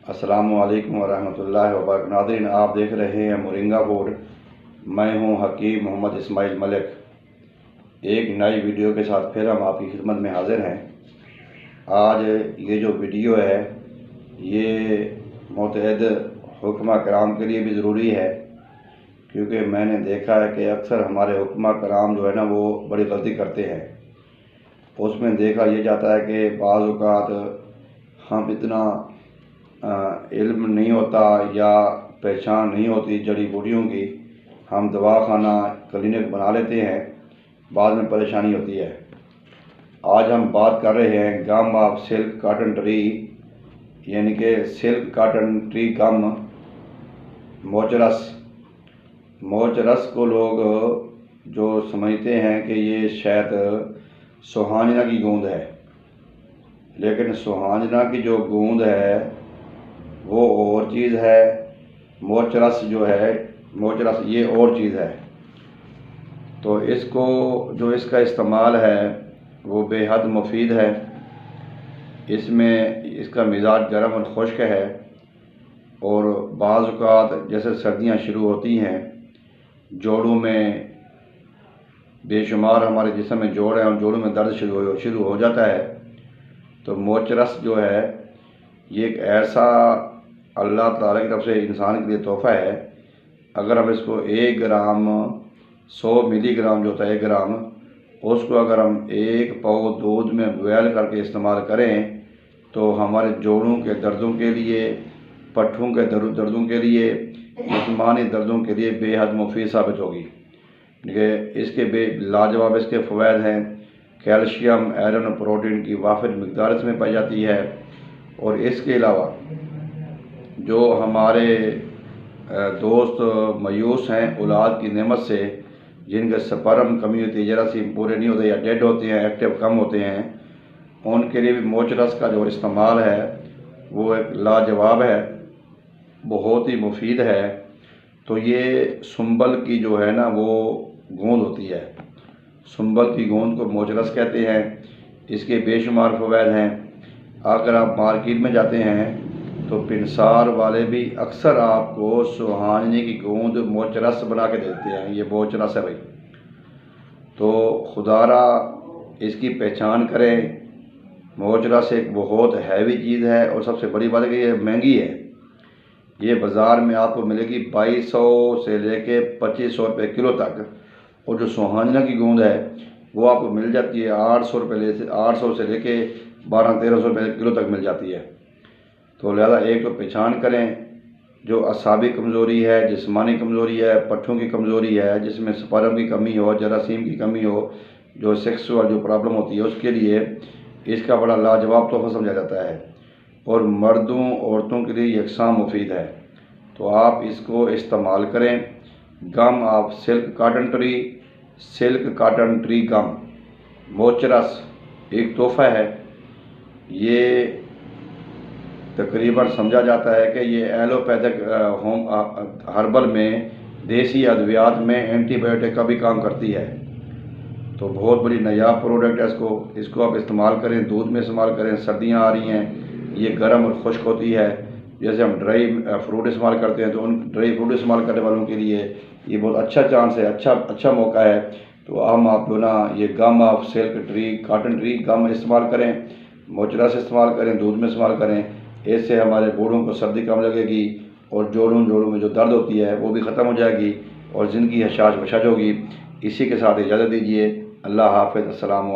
अस्सलामुअलैकुम वरहमतुल्लाहि वबरकातुहू। नाज़रीन, आप देख रहे हैं मोरिंगा फूड। मैं हूं हकीम मोहम्मद इस्माइल मलिक। एक नई वीडियो के साथ फिर हम आपकी खिदमत में हाज़िर हैं। आज ये जो वीडियो है ये मुतअद्दिद हुक्मा कराम के लिए भी ज़रूरी है, क्योंकि मैंने देखा है कि अक्सर हमारे हुक्मा कराम जो है ना वो बड़ी गलती करते हैं। उसमें देखा यह जाता है कि बाज़ औक़ात हम इतना इल्म नहीं होता या पहचान नहीं होती जड़ी बूटियों की, हम दवाखाना क्लिनिक बना लेते हैं, बाद में परेशानी होती है। आज हम बात कर रहे हैं गम ऑफ सिल्क कॉटन ट्री, यानी कि सिल्क कॉटन ट्री गम मोचरस। मोचरस को लोग जो समझते हैं कि ये शायद सुहांजना की गूंद है, लेकिन सुहांजना की जो गूंद है वो और चीज़ है। मोचरस जो है, मोचरस ये और चीज़ है। तो इसको जो इसका इस्तेमाल है वो बेहद मुफीद है। इसमें इसका मिजाज गर्म और खुश्क है, और बाज़ औक़ात जैसे सर्दियाँ शुरू होती हैं, जोड़ों में बेशुमार हमारे जिस्म में जोड़ हैं और जोड़ों में दर्द शुरू हो जाता है, तो मोचरस जो है ये एक ऐसा अल्लाह ताला की तरफ से इंसान के लिए तोहफ़ा है। अगर हम इसको 1 ग्राम 100 मिलीग्राम जो होता है 1 ग्राम, उसको अगर हम 1 पाव दूध में बॉयल करके इस्तेमाल करें तो हमारे जोड़ों के दर्दों के लिए, पट्ठों के दर्दों के लिए, जिस्मानी दर्दों के लिए बेहद मुफीद साबित होगी। इसके लाजवाब इसके फ़वाइद हैं। कैल्शियम, आयरन और प्रोटीन की वाफिर मिकदार इसमें पाई जाती है। और इसके अलावा जो हमारे दोस्त मायूस हैं औलाद की नेमत से, जिनके स्पर्म कमी होती है, जरासीम पूरे नहीं होते या डेड होते हैं, एक्टिव कम होते हैं, उनके लिए भी मोचरस का जो इस्तेमाल है वो एक लाजवाब है, बहुत ही मुफीद है। तो ये सुंबल की जो है ना वो गूंद होती है, सुंबल की गूंद को मोचरस कहते हैं। इसके बेशुमार फ़वाइद हैं। अगर आप मार्केट में जाते हैं तो पिनसार वाले भी अक्सर आपको सुहांजने की गूंद मोचरस बना के देते हैं, ये मोचरस है भाई। तो खुदारा इसकी पहचान करें। मोचरस एक बहुत हैवी चीज़ है, और सबसे बड़ी बात है कि ये महंगी है। ये बाज़ार में आपको मिलेगी 2200 से लेके 2500 रुपये किलो तक, और जो सुहांजना की गूंद है वो आपको मिल जाती है 800 से लेके 1200-1300 रुपये किलो तक मिल जाती है। तो लिहाजा एक तो पहचान करें, जो असाबी कमज़ोरी है, जिस्मानी कमज़ोरी है, पट्ठों की कमज़ोरी है, जिसमें स्पर्म की कमी हो, जरासीम की कमी हो, जो सेक्सुअल जो प्रॉब्लम होती है उसके लिए इसका बड़ा लाजवाब तोहफ़ा समझा जाता है, और मर्दों औरतों के लिए यकसां मुफीद है। तो आप इसको इस्तेमाल करें। Gum of silk cotton tree, silk cotton tree gum मोचरस एक तोहफ़ा है। ये तकरीबन समझा जाता है कि ये एलोपैथिक होम हर्बल में, देसी अद्वियात में एंटीबायोटिक का भी काम करती है। तो बहुत बड़ी नायाब प्रोडक्ट है। इसको आप इस्तेमाल करें, दूध में इस्तेमाल करें। सर्दियां आ रही हैं, ये गर्म और खुश्क होती है। जैसे हम ड्राई फ्रूट इस्तेमाल करते हैं, तो उन ड्राई फ्रूट इस्तेमाल करने वालों के लिए ये बहुत अच्छा चांस है, अच्छा मौका है। तो हम आप जो ना ये gum of silk tree cotton tree gum इस्तेमाल करें, मोचरस इस्तेमाल करें, दूध में इस्तेमाल करें। इससे हमारे बूढ़ों को सर्दी कम लगेगी, और जोड़ों में जो दर्द होती है वो भी ख़त्म हो जाएगी, और ज़िंदगी हशाश बशाश होगी। इसी के साथ इजाज़त दीजिए। अल्लाह हाफ़िज़। अस्सलाम वालेकुम।